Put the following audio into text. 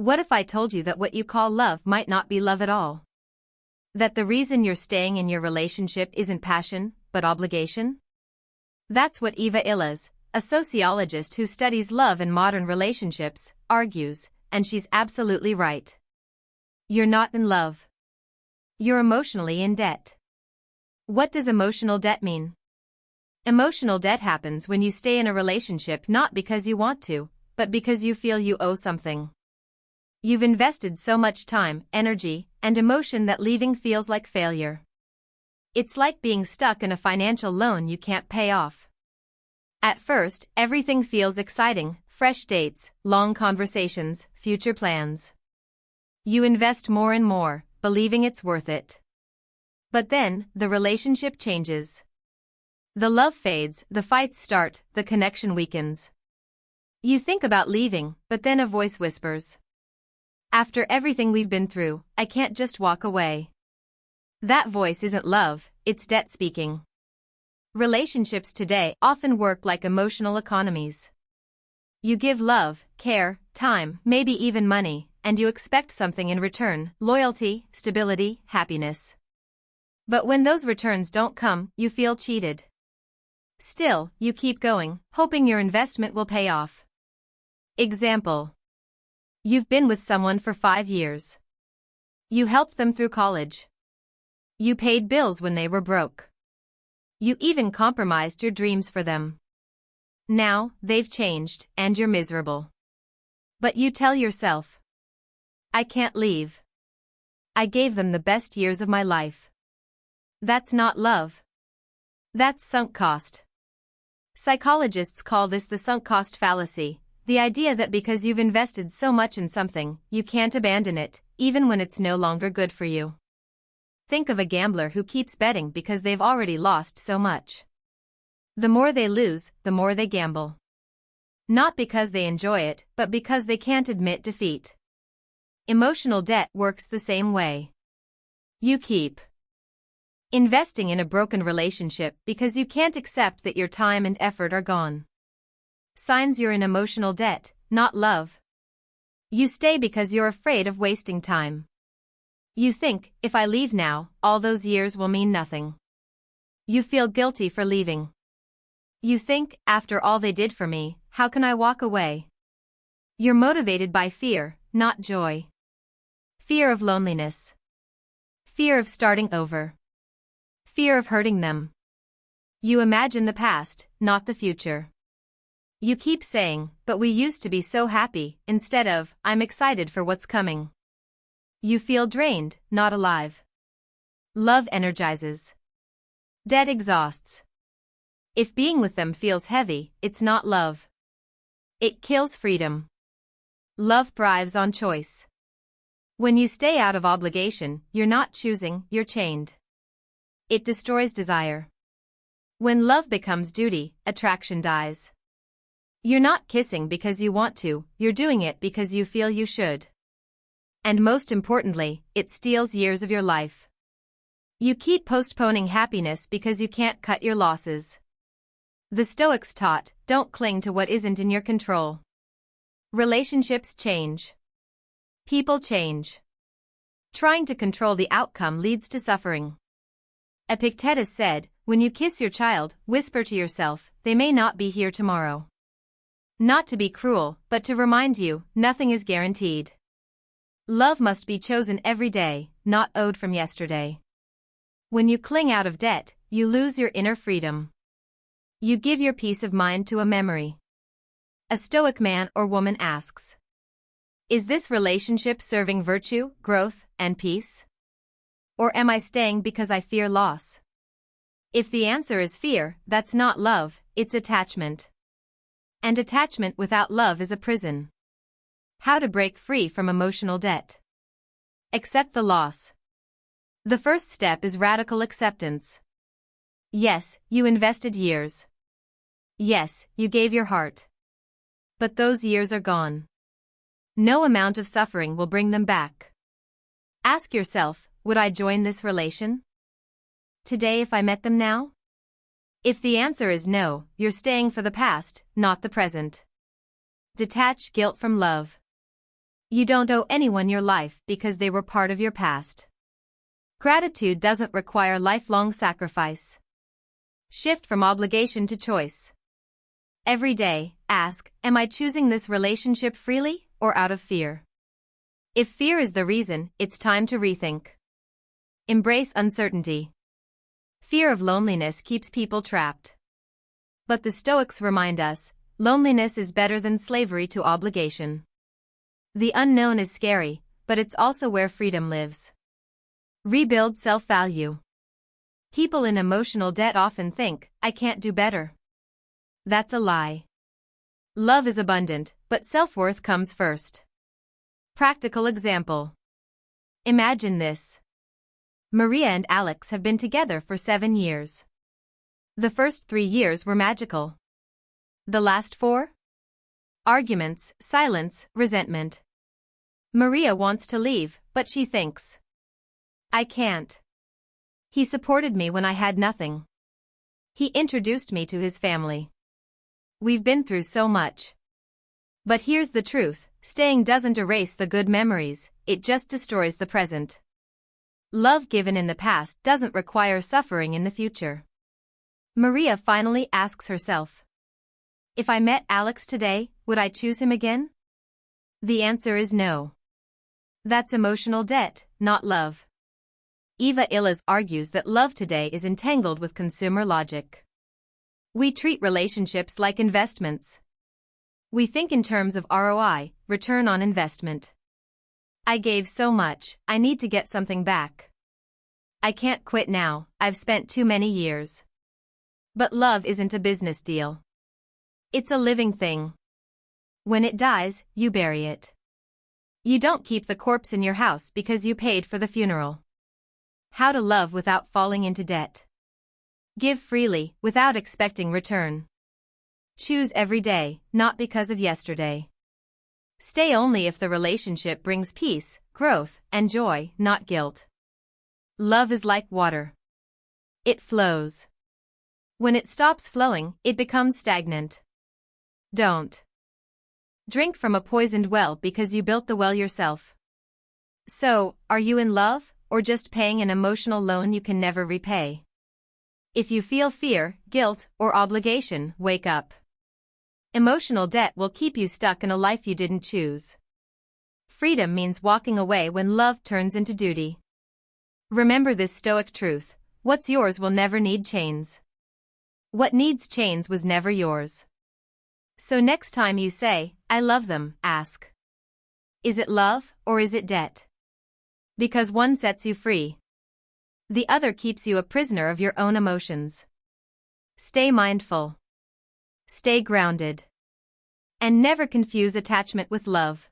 What if I told you that what you call love might not be love at all? That the reason you're staying in your relationship isn't passion, but obligation? That's what Eva Illes, a sociologist who studies love and modern relationships, argues, and she's absolutely right. You're not in love. You're emotionally in debt. What does emotional debt mean? Emotional debt happens when you stay in a relationship not because you want to, but because you feel you owe something. You've invested so much time, energy, and emotion that leaving feels like failure. It's like being stuck in a financial loan you can't pay off. At first, everything feels exciting: fresh dates, long conversations, future plans. You invest more and more, believing it's worth it. But then, the relationship changes. The love fades, the fights start, the connection weakens. You think about leaving, but then a voice whispers, "After everything we've been through, I can't just walk away." That voice isn't love, it's debt speaking. Relationships today often work like emotional economies. You give love, care, time, maybe even money, and you expect something in return: loyalty, stability, happiness. But when those returns don't come, you feel cheated. Still, you keep going, hoping your investment will pay off. Example. You've been with someone for 5 years. You helped them through college. You paid bills when they were broke. You even compromised your dreams for them. Now, they've changed, and you're miserable. But you tell yourself, "I can't leave. I gave them the best years of my life." That's not love. That's sunk cost. Psychologists call this the sunk cost fallacy. The idea that because you've invested so much in something, you can't abandon it, even when it's no longer good for you. Think of a gambler who keeps betting because they've already lost so much. The more they lose, the more they gamble. Not because they enjoy it, but because they can't admit defeat. Emotional debt works the same way. You keep investing in a broken relationship because you can't accept that your time and effort are gone. Signs you're in emotional debt, not love. You stay because you're afraid of wasting time. You think, if I leave now, all those years will mean nothing. You feel guilty for leaving. You think, after all they did for me, how can I walk away? You're motivated by fear, not joy. Fear of loneliness. Fear of starting over. Fear of hurting them. You imagine the past, not the future. You keep saying, "But we used to be so happy," instead of, "I'm excited for what's coming." You feel drained, not alive. Love energizes. Debt exhausts. If being with them feels heavy, it's not love. It kills freedom. Love thrives on choice. When you stay out of obligation, you're not choosing, you're chained. It destroys desire. When love becomes duty, attraction dies. You're not kissing because you want to, you're doing it because you feel you should. And most importantly, it steals years of your life. You keep postponing happiness because you can't cut your losses. The Stoics taught, don't cling to what isn't in your control. Relationships change. People change. Trying to control the outcome leads to suffering. Epictetus said, when you kiss your child, whisper to yourself, they may not be here tomorrow. Not to be cruel, but to remind you, nothing is guaranteed. Love must be chosen every day, not owed from yesterday. When you cling out of debt, you lose your inner freedom. You give your peace of mind to a memory. A Stoic man or woman asks, is this relationship serving virtue, growth, and peace? Or am I staying because I fear loss? If the answer is fear, that's not love, it's attachment. And attachment without love is a prison. How to break free from emotional debt. Accept the loss. The first step is radical acceptance. Yes, you invested years. Yes, you gave your heart. But those years are gone. No amount of suffering will bring them back. Ask yourself, would I join this relation today if I met them now? If the answer is no, you're staying for the past, not the present. Detach guilt from love. You don't owe anyone your life because they were part of your past. Gratitude doesn't require lifelong sacrifice. Shift from obligation to choice. Every day, ask, am I choosing this relationship freely or out of fear? If fear is the reason, it's time to rethink. Embrace uncertainty. Fear of loneliness keeps people trapped. But the Stoics remind us, loneliness is better than slavery to obligation. The unknown is scary, but it's also where freedom lives. Rebuild self-value. People in emotional debt often think, I can't do better. That's a lie. Love is abundant, but self-worth comes first. Practical example. Imagine this. Maria and Alex have been together for 7 years. The first 3 years were magical. The last 4? Arguments, silence, resentment. Maria wants to leave, but she thinks, I can't. He supported me when I had nothing. He introduced me to his family. We've been through so much. But here's the truth, staying doesn't erase the good memories, it just destroys the present. Love given in the past doesn't require suffering in the future. Maria finally asks herself, if I met Alex today, would I choose him again? The answer is no. That's emotional debt, not love. Eva Illes argues that love today is entangled with consumer logic. We treat relationships like investments. We think in terms of ROI, return on investment. I gave so much, I need to get something back. I can't quit now, I've spent too many years. But love isn't a business deal. It's a living thing. When it dies, you bury it. You don't keep the corpse in your house because you paid for the funeral. How to love without falling into debt. Give freely, without expecting return. Choose every day, not because of yesterday. Stay only if the relationship brings peace, growth, and joy, not guilt. Love is like water. It flows. When it stops flowing, it becomes stagnant. Don't drink from a poisoned well because you built the well yourself. So, are you in love, or just paying an emotional loan you can never repay? If you feel fear, guilt, or obligation, wake up. Emotional debt will keep you stuck in a life you didn't choose. Freedom means walking away when love turns into duty. Remember this Stoic truth, what's yours will never need chains. What needs chains was never yours. So next time you say, I love them, ask. Is it love, or is it debt? Because one sets you free. The other keeps you a prisoner of your own emotions. Stay mindful. Stay grounded. And never confuse attachment with love.